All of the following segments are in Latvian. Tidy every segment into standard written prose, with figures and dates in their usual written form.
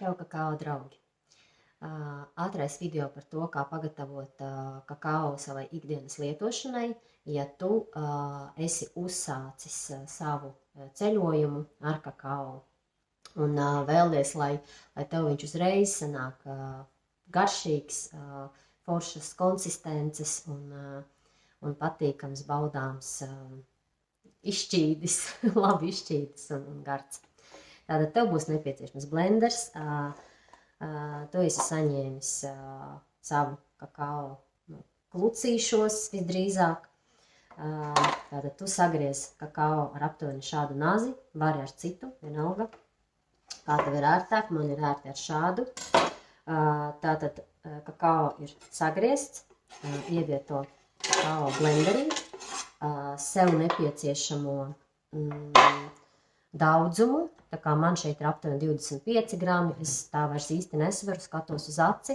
Čau, kakao draugi! Ātrais video par to, kā pagatavot kakao savai ikdienas lietošanai, ja tu esi uzsācis savu ceļojumu ar kakao. Un vēlies, lai tev viņš uzreiz sanāk garšīgs, foršas konsistences un patīkams, baudāms, izšķīdis, labi izšķīdis un gards. Tātad tev būs nepieciešams blenders. Tu esi saņēmis savu kakao klucīšos visdrīzāk. Tātad tu sagriez kakao ar aptuveni šādu nazi, vari ar citu, vienalga. Kā tev ir ērtāk, man ir ērti ar šādu. Tātad kakao ir sagriezts, ievieto kakao blenderī, sev nepieciešamo daudzumu. Tā kā man šeit ir aptuveni 25 grami, es tā vairs īsti nesvaru, skatos uz aci,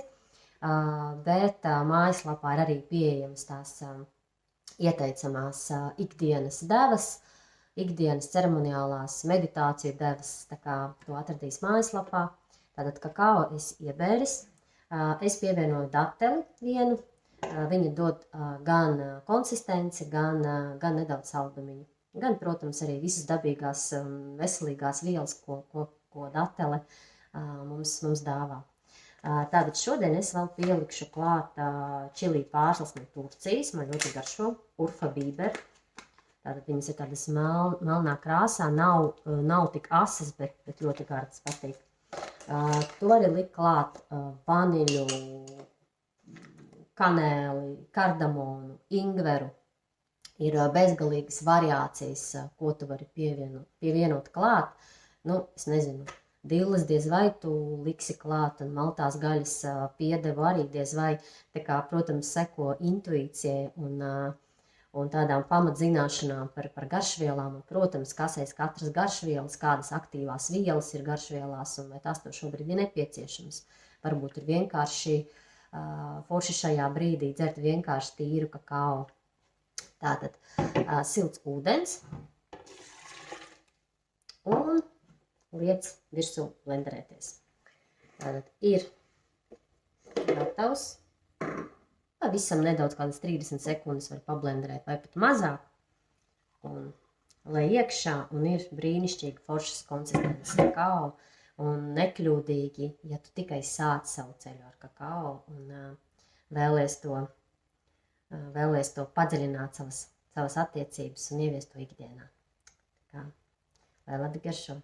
bet mājaslapā ir arī pieejamas tās ieteicamās ikdienas devas, ikdienas ceremoniālās meditāciju devas, tā kā to atradīs mājaslapā. Tātad kakao es iebēris, es pievienoju dateli vienu, viņa dod gan konsistenci, gan nedaudz saldumiņu. Gan, protams, arī visas dabīgās, veselīgās vielas, ko datele mums dāvā. Tātad šodien es vēl pielikšu klāt čili pārslas no Turcijas, man ļoti garšo, Urfa Biber. Tātad viņas ir tādas melnā krāsā, nav tik asas, bet ļoti gardas patīk. Tu vari likt klāt vaniļu, kanēli, kardamonu, ingveru. Ir bezgalīgas variācijas, ko tu vari pievienot klāt. Es nezinu, dilles diez vai tu liksi klāt un maltās gaļas piedevu arī diez vai. Tā kā, protams, seko intuīcijai un tādām pamatzināšanām par garšvielām. Un, protams, kasēs katras garšvielas, kādas aktīvās vielas ir garšvielās un vai tās tev šobrīd ir nepieciešams. Varbūt ir vienkārši forši šajā brīdī dzert vienkārši tīru kakao. Tātad silts ūdens un liec virsū blenderēties. Tātad ir gatavs. Visam nedaudz kādas 30 sekundes var pablenderēt vai pat mazāk. Un lai iekšā un ir brīnišķīgi foršas konsistences kakao un nekļūdīgi, ja tu tikai sāc savu ceļu ar kakao un vēlies to padziļināt savas attiecības un ieviest to ikdienā. Lai labi garšo!